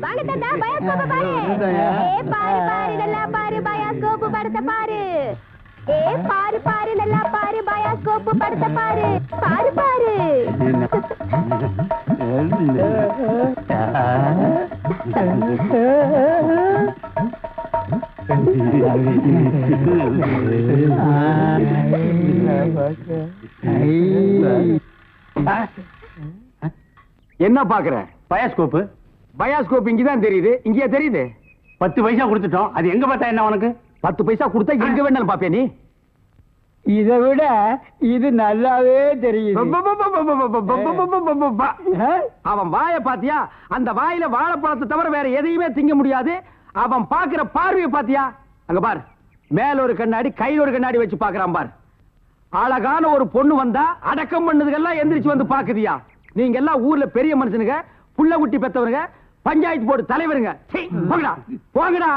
வாங்க தாத்தா பயோஸ்கோப் பாரு. பாரு பாரு நல்லா பாரு பயோஸ்கோப் படத்தை பாரு. பாரு பாரு நல்லா பாரு பயோஸ்கோப் படத்தை பாரு. பாரு பாரு. என்ன பாக்குற? பயோஸ்கோப். பயோஸ்கோப் இங்கதான் தெரியுது. இங்கேயே தெரியுது. 10 பைசா கொடுத்துட்டோம். அது எங்க பார்த்தா என்ன உனக்கு? 10 பைசா கொடுத்தா எங்க வேணாலும் பாப்பியா நீ? இதை விட இது நல்லாவே தெரியுது. அவன் வாய பாத்தியா? அந்த வாயில வாழைப்பழத்தை தவிர வேற எதையுமே திங்க முடியாது. அவன் பாக்குற பார்வையை பாத்தியா? அங்க பார், மேல ஒரு கண்ணாடி கையில ஒரு கண்ணாடி வச்சு பாக்குறான் பார். அழகான ஒரு பொண்ணு வந்தா அடக்கம் பண்ணதுக்கெல்லாம் எந்திரிச்சு வந்து பாக்குதியா? நீங்க எல்லாம் ஊர்ல பெரிய மனுஷனுங்க, புள்ள குட்டி பெத்தவருங்க, பஞ்சாயத்து போர்டு தலைவருங்க. போங்கடா போங்கடா.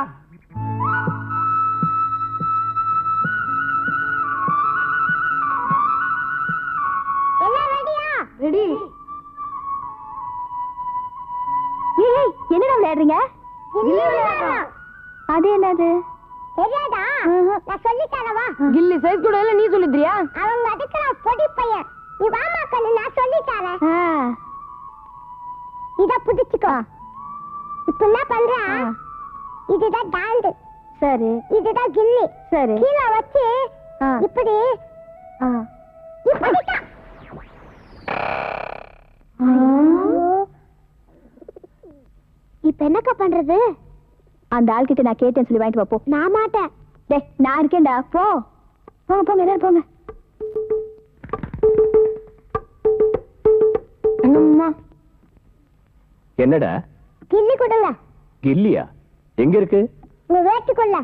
என்னடா விளையாடுறீங்க? அது என்னது? கில்லி சைஸ் கூட இல்ல, நீ சொல்லிடுறியா? அவங்க அதுக்கு பொடி பையன். நீ வாமா கண்ணு, நான் சொல்லித்தரேன். இத புடிச்சுக்கோ. இப்ப என்ன பண்ற? இதுதான் டாண்டு. சரி. இதுதான் கில்லி. சரி. கீழ வச்சு இப்படி இப்படி இப்ப என்னக்கா பண்றது? அந்த ஆள்கிட்ட நான் கேட்டேன்னு சொல்லி வாங்கிட்டு வா. நான் மாட்டேன். டேய் நான் இருக்கேன்டா. போ போங்க போங்க எல்லாரும் போங்க. என்னடா கில்லி கொடுங்க. கில்லியா? எங்க இருக்கு? உங்க வேட்டுக்குள்ள.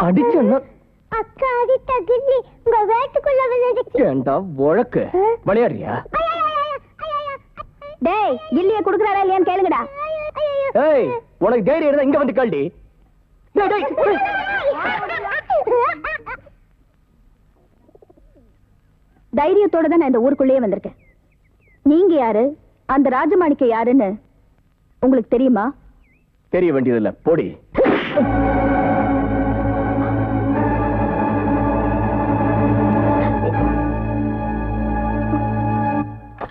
அடிச்சா அக்கா அடித்த கில்லி உங்க வேட்டுக்குள்ள விழுந்துச்சு. ஏண்டா வழக்கு விளையாடுறியா? டேய் கில்லிய குடுக்குறாரா இல்லையான்னு கேளுங்கடா. ஏய் உனக்கு தைரியம் இருந்தா இங்க வந்து கால்டி. தைரியத்தோட தான் நான் இந்த ஊருக்குள்ளேயே வந்திருக்கேன். நீங்க யாரு, அந்த ராஜமாணிக்க யாருன்னு உங்களுக்கு தெரியுமா? தெரிய வேண்டியதில்ல, போடி.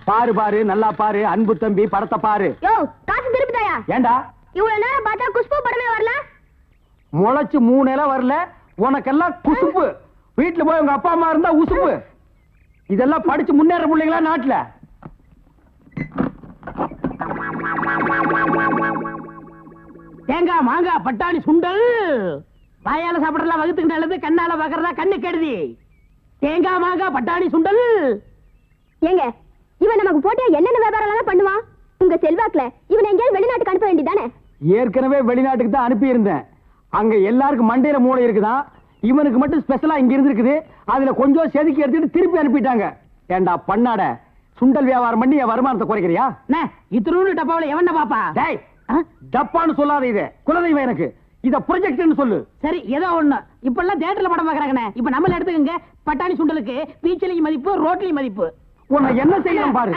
பாரு பாரு நல்லா பாரு, அன்பு தம்பி படத்தை பாரு. யோ காசு திருப்பிதாயா? ஏண்டா இவ்வளவு நேரம் பார்த்தா குஷ்பு படமே வரல. முளைச்சு 3 இலை வரல, உனக்கெல்லாம் குசுப்பு. வீட்டுல போய் உங்க அப்பா அம்மா இருந்தா உசுப்பு. இதெல்லாம் படிச்சு முன்னேற பிள்ளைங்களா நாட்டுல? தேங்காய் மாங்காய் பட்டாணி சுண்டல் வாயால சாப்பிடலாம் வகுத்துக்கு நல்லது, கண்ணால பாக்குறதா கண்ணு கெடுதி. தேங்காய் மாங்காய் பட்டாணி சுண்டல். ஏங்க இவன் நமக்கு போட்டியா என்னென்ன வியாபாரம் பண்ணுவான்? உங்க செல்வாக்குல இவன் எங்கேயாவது வெளிநாட்டுக்கு அனுப்ப வேண்டியதானே? ஏற்கனவே வெளிநாட்டுக்கு தான் அனுப்பி இருந்தேன். அங்க எல்லாருக்கும் மண்டையில மூளை இருக்குதான், இவனுக்கு மட்டும் ஸ்பெஷலா இங்க இருந்திருக்குது. அதுல கொஞ்சம் செதுக்கி எடுத்துட்டு திருப்பி அனுப்பிட்டாங்க. ஏண்டா பண்ணாட, சுண்டல் வியாபாரம் பண்ணி என் வருமானத்தை குறைக்கிறியா? இத்தனூண்டு டப்பாவில எவன பாப்பா? டேய் டப்பான்னு சொல்லாத, இது குலதெய்வம் எனக்கு. இத ப்ரொஜெக்ட்னு சொல்லு. சரி ஏதோ ஒண்ணு. இப்ப எல்லாம் தியேட்டர்ல படம் பாக்குறாங்கண்ணே. இப்ப நம்மள எடுத்துக்கங்க, பட்டாணி சுண்டலுக்கு பீச்சலிக்கு மதிப்பு, ரோட்லி மதிப்பு. உன்னை என்ன செய்யலாம் பாரு.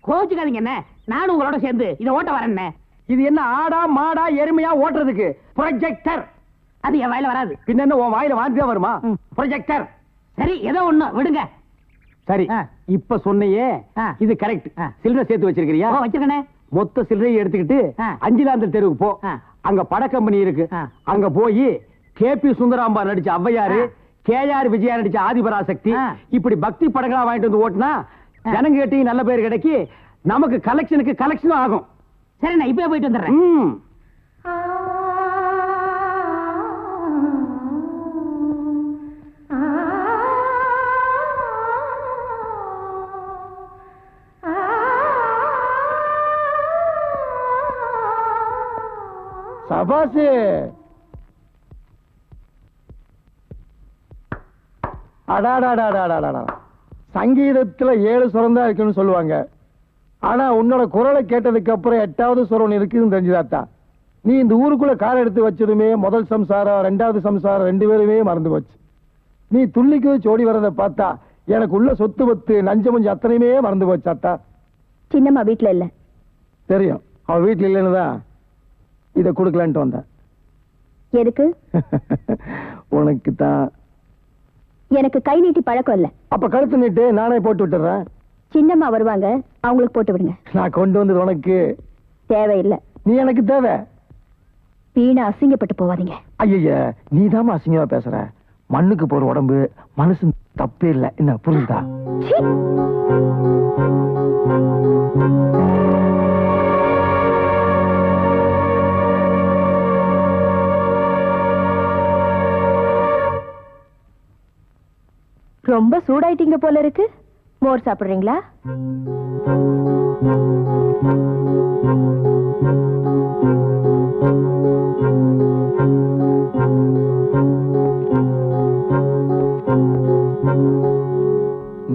கோச்சுக்காதீங்க என்ன, நானும் உங்களோட சேர்ந்து இத ஓட்ட வரேன். இது என்ன ஆடா மாடா எருமையா ஓட்டுறதுக்கு? ப்ரொஜெக்டர். அது என் வாயில வராது. பின்ன என்ன உன் வாயில வாந்தியா வருமா? ப்ரொஜெக்டர். சரி ஏதோ ஒண்ணு விடுங்க. சரி இப்ப சொன்னையே இது கரெக்ட். சில்லறை சேர்த்து வச்சிருக்கிறியா? வச்சிருக்கனே. மொத்த சில்லறையை எடுத்துக்கிட்டு அஞ்சிலாந்தல் தெருவுக்கு போ. அங்க பட கம்பெனி இருக்கு. அங்க போய் கேபி சுந்தராம்பா நடிச்ச ஔவையாரு, கேஆர் விஜயா நடிச்ச ஆதிபராசக்தி, இப்படி பக்தி படங்களா வாங்கிட்டு வந்து ஓட்டுனா ஜனங்க கிட்ட நல்ல பேர் கிடைக்கி, நமக்கு கலெக்ஷனுக்கு கலெக்ஷனும் ஆகும். சரி நான் இப்பவே போயிட்டு வந்துடுறேன். சபாசு அடாடாடாடாடாடா. சங்கீதத்துல 7 சுரம் தான் இருக்குன்னு சொல்லுவாங்க. ஆனா உன்னோட குரலை கேட்டதுக்கு அப்புறம் 8வது சுரம் இருக்குன்னு தெரிஞ்சுதாத்தா. நீ இந்த ஊருக்குள்ள கார் எடுத்து வச்சதுமே முதல் சம்சாரம் 2வது சம்சாரம் 2 பேருமே மறந்து போச்சு. நீ துள்ளிக்கு சோடி வரதை பார்த்தா எனக்கு உள்ள சொத்து பத்து நஞ்ச மஞ்சு அத்தனையுமே மறந்து போச்சாத்தா. சின்னம்மா வீட்டுல இல்ல. தெரியும். அவன் வீட்டுல இல்லைன்னு தான் இதை கொடுக்கலான்ட்டு வந்தேன். எதுக்கு? உனக்கு தான். எனக்கு கை நீட்டி பழக்கம் இல்ல. அப்ப கழுத்து நீட்டு, நானே போட்டு விட்டுறேன். சின்னம்மா வருவாங்க, அவங்களுக்கு போட்டு விடுங்க. நான் கொண்டு வந்தது உனக்கு தேவையில்லை. நீ எனக்கு தேவை. வீணா அசிங்கப்பட்டு போவாதீங்க. ஐய, நீ தாமா அசிங்கமா பேசுற. மண்ணுக்கு போற உடம்பு மனசு தப்பே இல்ல, என்ன புரியுதா? சீ. ரொம்ப சூடாயிட்டீங்க போல இருக்கு. மோர் சாப்பிடுறீங்களா?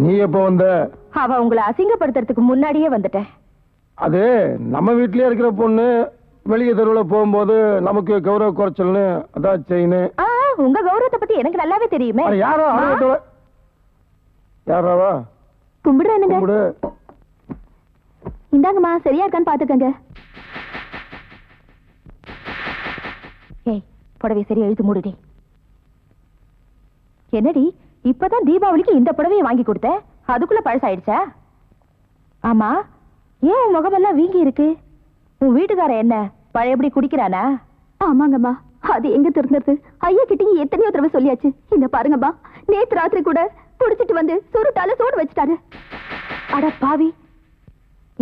நீ எப்ப வந்த? அவ உங்களை அசிங்கப்படுத்துறதுக்கு முன்னாடியே வந்துட்டேன். அது நம்ம வீட்லயே இருக்கிற பொண்ணு வெளியே தெருவில் போகும்போது நமக்கு கௌரவ குறைச்சல்னு அதான் செயின். உங்க கௌரவத்தை பத்தி எனக்கு நல்லாவே தெரியுமே. யாரோ யாராவா? கும்பிடுறேனுங்க. இந்தாங்கம்மா, சரியா இருக்கான்னு பாத்துக்கங்க. ஏய், புடவை சரியா இழுத்து மூடுடி. என்னடி, இப்பதான் தீபாவளிக்கு இந்த புடவையை வாங்கி கொடுத்த, அதுக்குள்ள பழசாயிடுச்சா? ஆமா, ஏன் உன் முகமெல்லாம் வீங்கி இருக்கு? உன் வீட்டுக்காரன் என்ன பழையபடி குடிக்கிறானா? ஆமாங்கம்மா, அது எங்க திருந்தது? ஐயா கிட்டீங்க எத்தனையோ தடவை சொல்லியாச்சு. இந்த பாருங்கம்மா, நேத்து ராத்திரி கூட குடிச்சிட்டு வந்து சுருட்டால சோடு வச்சுட்டாரு. அட பாவி.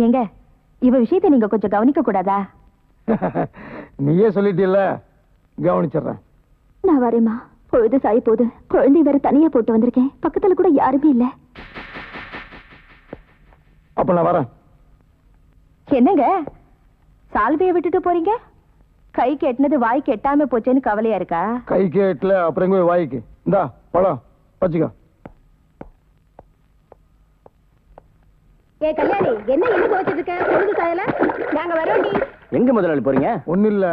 எங்க இவ விஷயத்தை நீங்க கொஞ்சம் கவனிக்க கூடாதா? நீயே சொல்லிட்டீல்ல, கவனிச்சிடுறேன். நான் வரேம்மா. பொழுது சாய் போகுது. குழந்தை வேற தனியா போட்டு வந்திருக்கேன். பக்கத்துல கூட யாருமே இல்ல. அப்ப நான் வரேன். என்னங்க சால்வையை விட்டுட்டு போறீங்க? கை கெட்டினது வாய்க்கு எட்டாம போச்சேன்னு கவலையா இருக்கா? கை கேட்ல அப்புறம் எங்க வாய்க்கு. இந்தா பழம் வச்சுக்கோ. ஏ கல்யாணி, என்ன இன்னும் துவைச்சிட்டு இருக்க? பொழுது சாயல, நாங்க வரோண்டி. எங்க முதலாளி போறீங்க? ஒண்ணு இல்ல,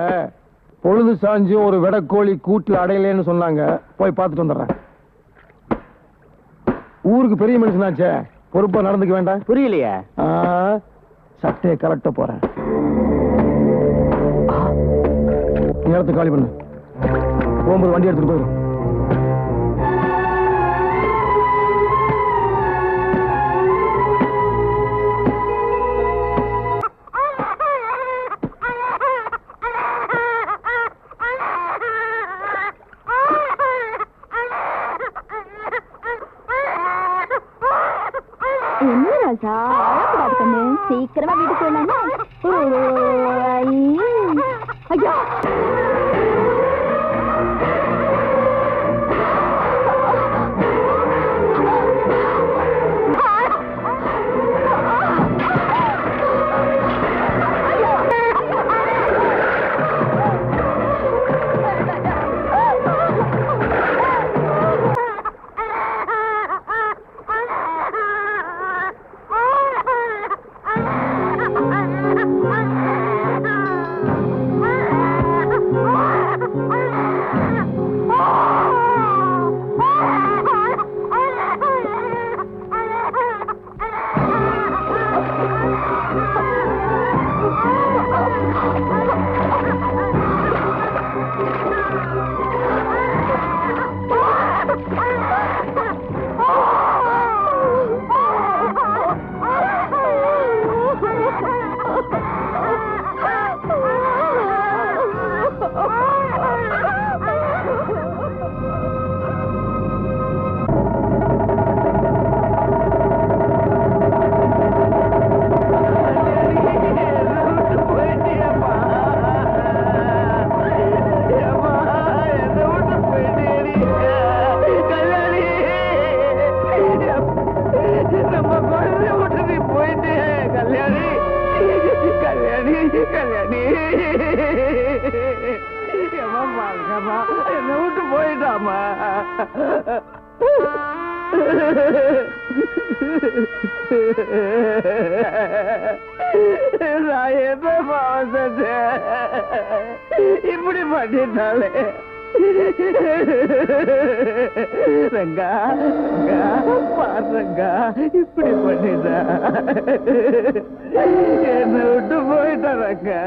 பொழுது சாஞ்சு ஒரு வெடக்கோழி கூட்டுல அடையலேன்னு சொன்னாங்க, போய் பார்த்துட்டு வந்துடுறேன். ஊருக்கு பெரிய மனுஷனாச்சே, பொறுப்பா நடந்துக்க வேண்டாம். புரியலையா? சட்டையை கரெக்டா போறேன். நேரத்தை காலி பண்ணு. போகும்போது வண்டி எடுத்துட்டு போயிடும். என்ன ராஜா, அழக்கூடாது கண்ணு. சீக்கிரமா வீட்டுக்கு போயிடலாமா? ஐயா, என்ன விட்டு போயிட்டாமா. நான் என்ன பாவம் செஞ்சேன்? இப்படி பண்ணிட்டாலே. ரங்கா பாருங்க இப்படி பண்ணிட்டா என்ன விட்டு போயிட்ட ரங்கா.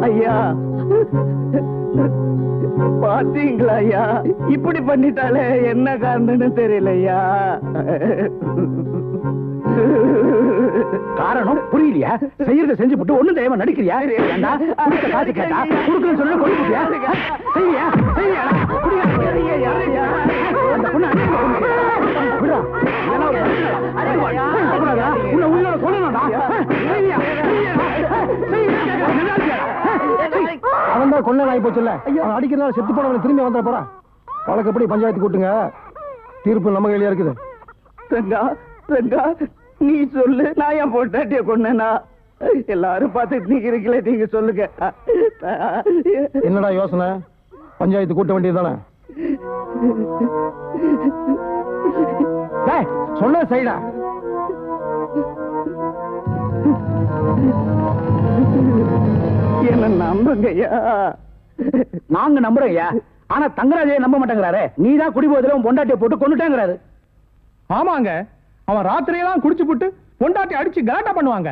ஐயா பாத்தீங்களா ஐயா, இப்படி பண்ணிட்டாலே என்ன காரணம்னு தெரியலையா. காரணம் புரியலையா? செய்யறத செஞ்சு போட்டு ஒண்ணும் தெய்வம் நடிக்கிறியா? காசு கேட்டா கொடுக்கணும்னு சொல்லி கொடுக்கிறியா? செய்யா செய்யா அந்த பொண்ணு உன்னோட சொல்லணும்டா. அவன் தான் கொள்ள ஆகி போச்சுல்ல, அவன் அடிக்கிறதுனால செத்து போனவன் திரும்பி வந்துட போறான். வழக்கப்படி பஞ்சாயத்து கூட்டுங்க, தீர்ப்பு நம்ம கையில இருக்குது. ரங்கா ரங்கா நீ சொல்லு, நான் என் பொண்டாட்டிய கொண்டேனா? எல்லாரும் பார்த்துட்டு நீங்க இருக்கல, நீங்க சொல்லுங்க. என்னடா யோசனை? பஞ்சாயத்து கூட்ட வேண்டியதுதானே? சொல்ல சைடா. என்ன நம்புங்கய்யா. நாங்க நம்புறோம் ஐயா, ஆனா தங்கராஜைய நம்ப மாட்டேங்கிறாரு. நீதான் குடிபோதில உன் பொண்டாட்டிய போட்டு கொண்டுட்டாங்கிறாரு. ஆமாங்க, அவன் ராத்திரியெல்லாம் குடிச்சு போட்டு பொண்டாட்டி அடிச்சு கலாட்டா பண்ணுவாங்க.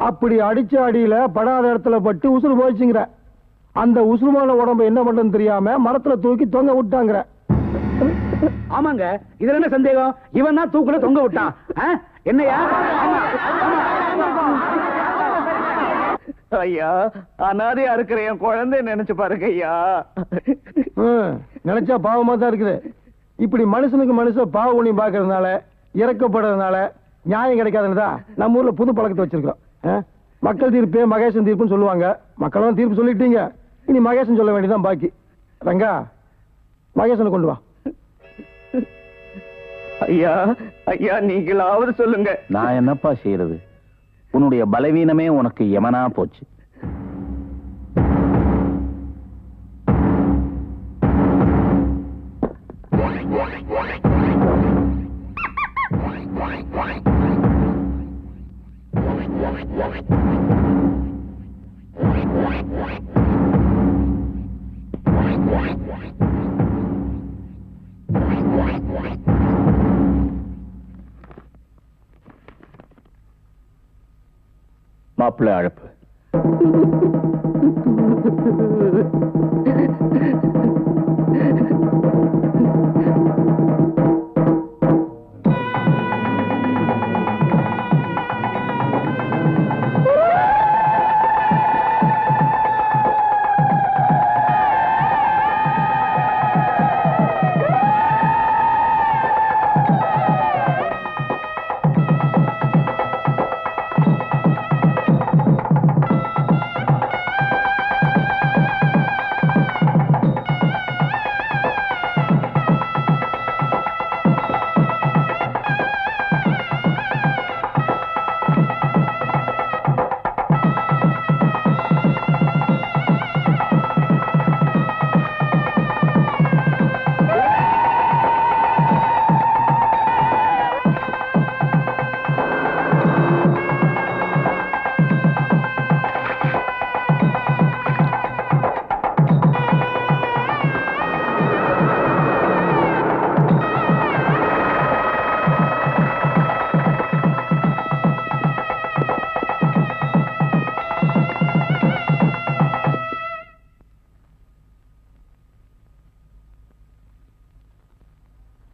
அப்படி அடிச்ச அடியில படாத இடத்துல பட்டு உசுறு போயிடுச்சுங்கிற. அந்த உசுறுமான உடம்பு என்ன பண்றதுன்னு தெரியாம மரத்துல தூக்கி தொங்க விட்டாங்கிற. ஆமாங்க, இதுல என்ன சந்தேகம்? இவன் தான் தூக்குல தொங்க விட்டான். என்னையா? ஐயா, அனாதையா இருக்கிற என் குழந்தை நினைச்சு பாருங்க ஐயா. நினைச்சா பாவமா தான் இருக்குது. இப்படி மனுஷனுக்கு மனுஷன் பாவ உணி பாக்குறதுனால, இறக்கப்படுறதுனால நியாயம் கிடைக்காதுன்னு நம்ம ஊர்ல புது பழக்கத்தை வச்சிருக்கிறோம். மக்கள் தீர்ப்பு மகேசன் தீர்ப்புன்னு சொல்லுவாங்க. மக்களும் தீர்ப்பு சொல்லிட்டீங்க, இனி மகேசன் சொல்ல வேண்டியதான் பாக்கி. ரங்கா, மகேசனை கொண்டு வா. ஐயா ஐயா, நீங்களாவது சொல்லுங்க. நான் என்னப்பா செய்யறது? உன்னுடைய பலவீனமே உனக்கு யமனா போச்சு. மாப்பிள்ளை அழைப்பு.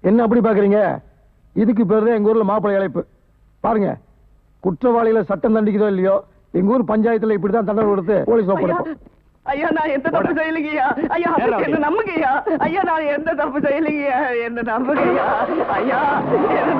என்ன அப்படி பாக்குறீங்க? இதுக்கு பேரு எங்க ஊர்ல மாப்பிள்ளை அழைப்பு. பாருங்க, குற்றவாளிகளை சட்டம் தண்டிக்குதோ இல்லையோ, எங்க ஊர் பஞ்சாயத்துல இப்படிதான் தண்டனை கொடுத்து போலீஸ் ஒப்படைப்போம். ஐயா, நான் எந்த தப்பு செய்யலைங்கய்யா. ஐயா, என்ன நம்புங்கய்யா. ஐயா, நான் எந்த தப்பு செய்யலைங்கய்யா. என்ன நம்புங்கய்யா. ஐயா, என்ன